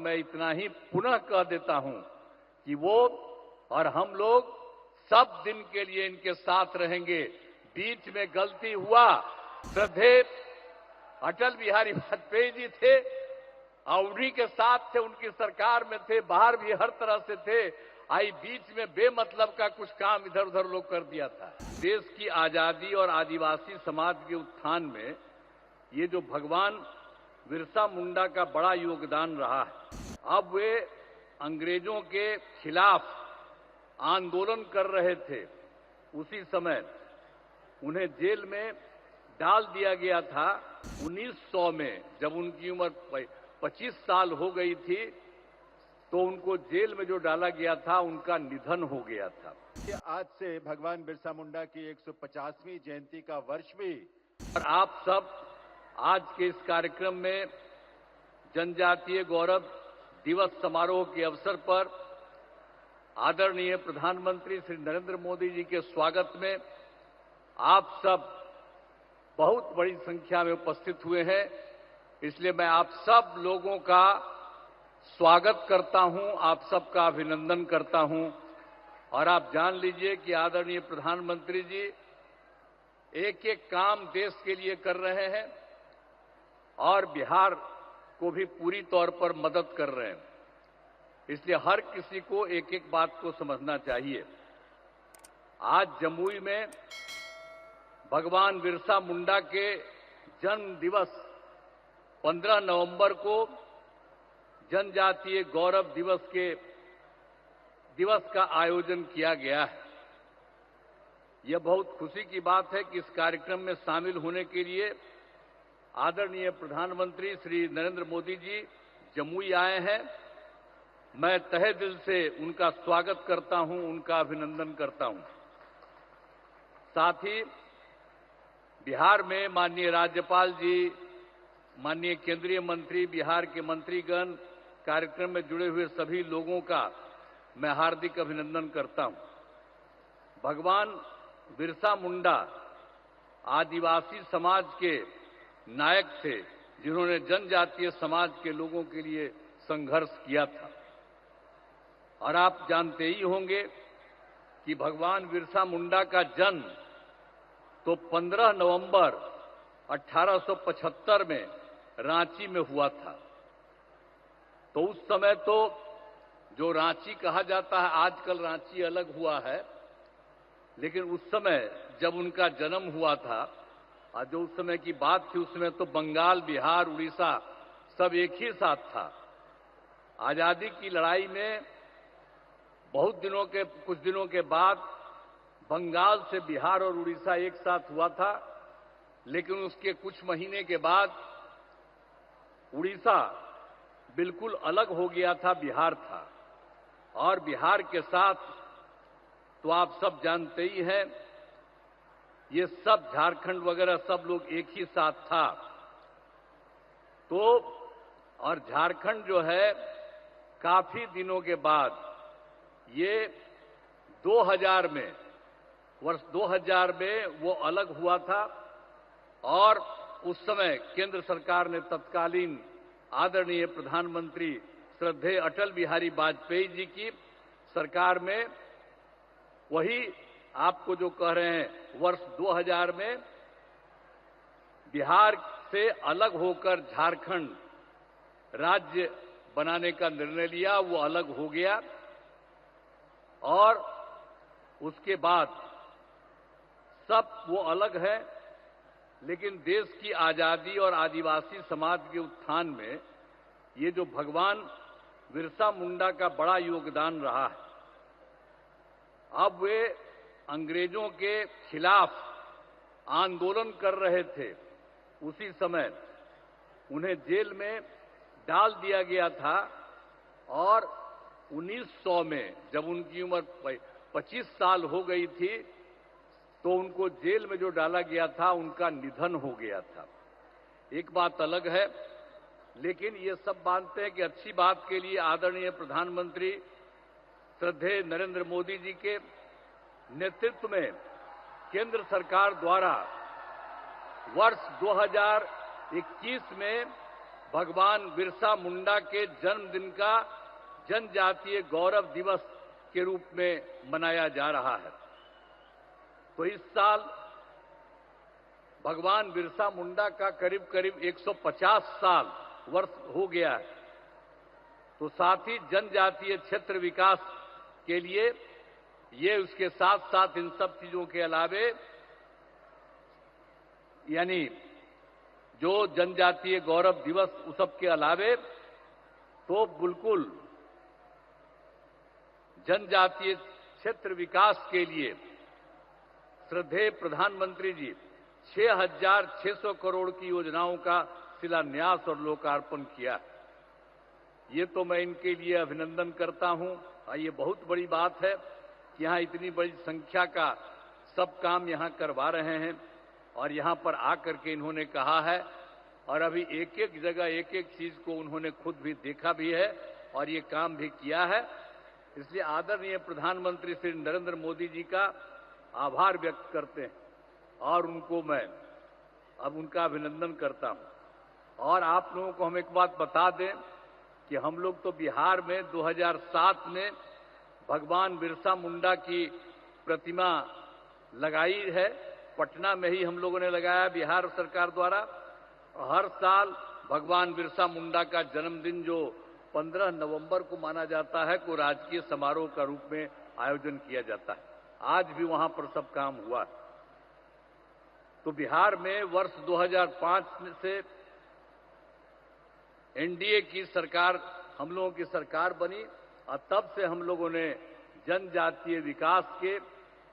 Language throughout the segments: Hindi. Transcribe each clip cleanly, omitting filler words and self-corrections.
मैं इतना ही पुनः कह देता हूं कि वो और हम लोग सब दिन के लिए इनके साथ रहेंगे। बीच में गलती हुआ, श्रद्धेय अटल बिहारी वाजपेयी जी थे, उन्हीं के साथ थे, उनकी सरकार में थे, बाहर भी हर तरह से थे। आई बीच में बेमतलब का कुछ काम इधर उधर लोग कर दिया था। देश की आजादी और आदिवासी समाज के उत्थान में ये जो भगवान बिरसा मुंडा का बड़ा योगदान रहा है। अब वे अंग्रेजों के खिलाफ आंदोलन कर रहे थे, उसी समय उन्हें जेल में डाल दिया गया था। 1900 में जब उनकी उम्र 25 साल हो गई थी तो उनको जेल में जो डाला गया था उनका निधन हो गया था। आज से भगवान बिरसा मुंडा की 150वीं जयंती का वर्ष भी। और आप सब आज के इस कार्यक्रम में जनजातीय गौरव दिवस समारोह के अवसर पर आदरणीय प्रधानमंत्री श्री नरेंद्र मोदी जी के स्वागत में आप सब बहुत बड़ी संख्या में उपस्थित हुए हैं। इसलिए मैं आप सब लोगों का स्वागत करता हूं, आप सबका अभिनंदन करता हूं। और आप जान लीजिए कि आदरणीय प्रधानमंत्री जी एक एक काम देश के लिए कर रहे हैं और बिहार को भी पूरी तौर पर मदद कर रहे हैं। इसलिए हर किसी को एक एक बात को समझना चाहिए। आज जमुई में भगवान बिरसा मुंडा के जन्म दिवस 15 नवंबर को जनजातीय गौरव दिवस का आयोजन किया गया है। यह बहुत खुशी की बात है कि इस कार्यक्रम में शामिल होने के लिए आदरणीय प्रधानमंत्री श्री नरेंद्र मोदी जी जमुई आए हैं। मैं तहे दिल से उनका स्वागत करता हूं, उनका अभिनंदन करता हूं। साथ ही बिहार में माननीय राज्यपाल जी, माननीय केंद्रीय मंत्री, बिहार के मंत्रीगण, कार्यक्रम में जुड़े हुए सभी लोगों का मैं हार्दिक अभिनंदन करता हूं। भगवान बिरसा मुंडा आदिवासी समाज के नायक थे, जिन्होंने जनजातीय समाज के लोगों के लिए संघर्ष किया था। और आप जानते ही होंगे कि भगवान बिरसा मुंडा का जन्म तो 15 नवंबर 1875 में रांची में हुआ था। तो उस समय तो जो रांची कहा जाता है, आजकल रांची अलग हुआ है, लेकिन उस समय जब उनका जन्म हुआ था और जो उस समय की बात थी, उसमें तो बंगाल, बिहार, उड़ीसा सब एक ही साथ था। आजादी की लड़ाई में कुछ दिनों के बाद बंगाल से बिहार और उड़ीसा एक साथ हुआ था, लेकिन उसके कुछ महीने के बाद उड़ीसा बिल्कुल अलग हो गया था, बिहार था। और बिहार के साथ तो आप सब जानते ही हैं, ये सब झारखंड वगैरह सब लोग एक ही साथ था। तो और झारखंड जो है काफी दिनों के बाद ये 2000 में, वर्ष 2000 में वो अलग हुआ था। और उस समय केंद्र सरकार ने तत्कालीन आदरणीय प्रधानमंत्री श्रद्धेय अटल बिहारी वाजपेयी जी की सरकार में वही आपको जो कह रहे हैं, वर्ष 2000 में बिहार से अलग होकर झारखंड राज्य बनाने का निर्णय लिया। वो अलग हो गया और उसके बाद सब वो अलग है, लेकिन देश की आजादी और आदिवासी समाज के उत्थान में ये जो भगवान बिरसा मुंडा का बड़ा योगदान रहा है। अब वे अंग्रेजों के खिलाफ आंदोलन कर रहे थे, उसी समय उन्हें जेल में डाल दिया गया था। और 1900 में जब उनकी उम्र 25 साल हो गई थी तो उनको जेल में जो डाला गया था उनका निधन हो गया था। एक बात अलग है, लेकिन ये सब मानते हैं कि अच्छी बात के लिए आदरणीय प्रधानमंत्री श्रद्धेय नरेंद्र मोदी जी के नेतृत्व में केंद्र सरकार द्वारा वर्ष 2021 में भगवान बिरसा मुंडा के जन्मदिन का जनजातीय गौरव दिवस के रूप में मनाया जा रहा है। तो इस साल भगवान बिरसा मुंडा का करीब करीब 150 साल वर्ष हो गया है। तो साथ ही जनजातीय क्षेत्र विकास के लिए ये उसके साथ साथ इन सब चीजों के अलावे यानी जो जनजातीय गौरव दिवस उस सब के अलावे तो बिल्कुल जनजातीय क्षेत्र विकास के लिए श्रद्धेय प्रधानमंत्री जी 6,600 करोड़ की योजनाओं का शिलान्यास और लोकार्पण किया। ये तो मैं इनके लिए अभिनंदन करता हूं। ये बहुत बड़ी बात है कि यहां इतनी बड़ी संख्या का सब काम यहां करवा रहे हैं और यहां पर आकर के इन्होंने कहा है और अभी एक एक जगह एक एक चीज को उन्होंने खुद भी देखा भी है और ये काम भी किया है। इसलिए आदरणीय प्रधानमंत्री श्री नरेंद्र मोदी जी का आभार व्यक्त करते हैं और उनको मैं अब उनका अभिनंदन करता हूं। और आप लोगों को हम एक बात बता दें कि हम लोग तो बिहार में 2007 में भगवान बिरसा मुंडा की प्रतिमा लगाई है। पटना में ही हम लोगों ने लगाया बिहार सरकार द्वारा। हर साल भगवान बिरसा मुंडा का जन्मदिन जो 15 नवंबर को माना जाता है को राजकीय समारोह का रूप में आयोजन किया जाता है। आज भी वहां पर सब काम हुआ। तो बिहार में वर्ष 2005 से एनडीए की सरकार हम लोगों की सरकार बनी और तब से हम लोगों ने जनजातीय विकास के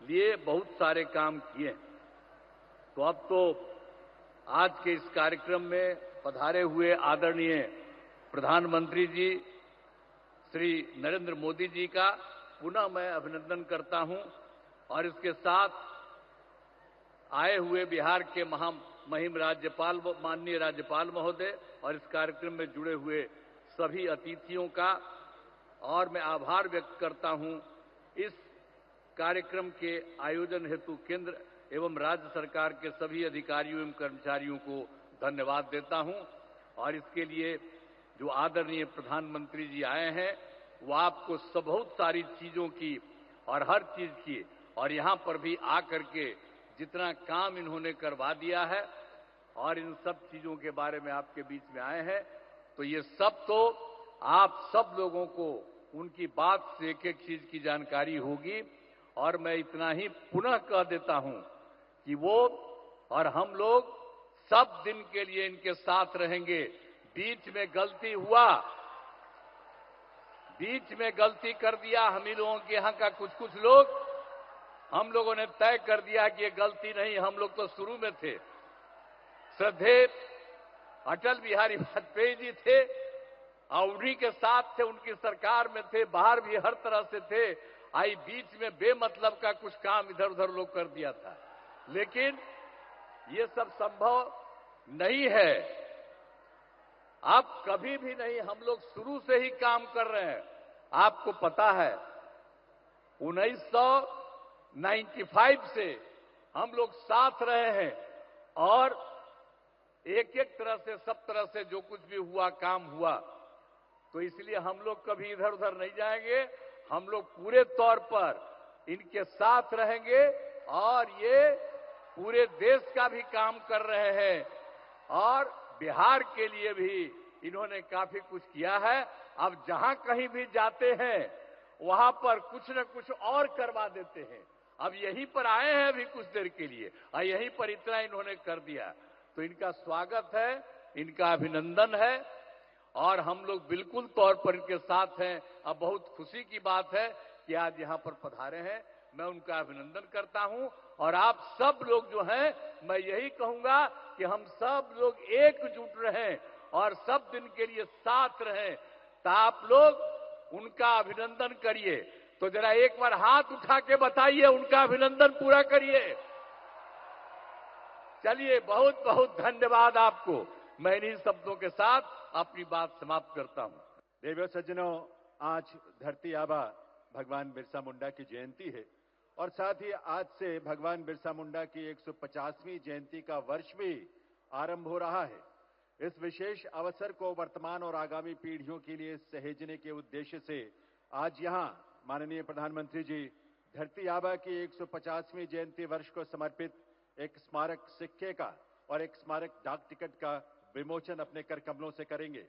लिए बहुत सारे काम किए। तो अब तो आज के इस कार्यक्रम में पधारे हुए आदरणीय प्रधानमंत्री जी श्री नरेंद्र मोदी जी का पुनः मैं अभिनंदन करता हूं और इसके साथ आए हुए बिहार के महामहिम राज्यपाल माननीय राज्यपाल महोदय और इस कार्यक्रम में जुड़े हुए सभी अतिथियों का और मैं आभार व्यक्त करता हूं। इस कार्यक्रम के आयोजन हेतु केंद्र एवं राज्य सरकार के सभी अधिकारियों एवं कर्मचारियों को धन्यवाद देता हूं और इसके लिए जो आदरणीय प्रधानमंत्री जी आए हैं वो आपको बहुत सारी चीजों की और हर चीज की और यहां पर भी आकर के जितना काम इन्होंने करवा दिया है और इन सब चीजों के बारे में आपके बीच में आए हैं तो ये सब तो आप सब लोगों को उनकी बात से एक एक चीज की जानकारी होगी। और मैं इतना ही पुनः कह देता हूं कि वो और हम लोग सब दिन के लिए इनके साथ रहेंगे। बीच में गलती हुआ, बीच में गलती कर दिया हम ही लोगों के यहां का कुछ लोग, हम लोगों ने तय कर दिया कि ये गलती नहीं, हम लोग तो शुरू में थे। श्रद्धेय अटल बिहारी वाजपेयी जी थे और उन्हीं के साथ थे, उनकी सरकार में थे, बाहर भी हर तरह से थे। आई बीच में बेमतलब का कुछ काम इधर उधर लोग कर दिया था, लेकिन ये सब संभव नहीं है। अब कभी भी नहीं, हम लोग शुरू से ही काम कर रहे हैं। आपको पता है 1995 से हम लोग साथ रहे हैं और एक एक तरह से सब तरह से जो कुछ भी हुआ काम हुआ, तो इसलिए हम लोग कभी इधर उधर नहीं जाएंगे। हम लोग पूरे तौर पर इनके साथ रहेंगे और ये पूरे देश का भी काम कर रहे हैं और बिहार के लिए भी इन्होंने काफी कुछ किया है। अब जहां कहीं भी जाते हैं वहां पर कुछ न कुछ और करवा देते हैं। अब यहीं पर आए हैं अभी कुछ देर के लिए और यहीं पर इतना इन्होंने कर दिया, तो इनका स्वागत है, इनका अभिनंदन है और हम लोग बिल्कुल तौर पर इनके साथ हैं। अब बहुत खुशी की बात है कि आज यहां पर पधारे हैं, मैं उनका अभिनंदन करता हूं और आप सब लोग जो हैं, मैं यही कहूंगा कि हम सब लोग एकजुट रहें और सब दिन के लिए साथ रहें। तो आप लोग उनका अभिनंदन करिए। तो जरा एक बार हाथ उठा के बताइए, उनका अभिनंदन पूरा करिए। चलिए, बहुत बहुत धन्यवाद आपको। मैं इन्हीं शब्दों के साथ अपनी बात समाप्त करता हूं। देवियों सज्जनों, आज धरती आबा भगवान बिरसा मुंडा की जयंती है और साथ ही आज से भगवान बिरसा मुंडा की 150वीं जयंती का वर्ष भी आरंभ हो रहा है। इस विशेष अवसर को वर्तमान और आगामी पीढ़ियों के लिए सहेजने के उद्देश्य से आज यहां माननीय प्रधानमंत्री जी धरती आबा की 150वीं जयंती वर्ष को समर्पित एक स्मारक सिक्के का और एक स्मारक डाक टिकट का विमोचन अपने कर कमलों से करेंगे।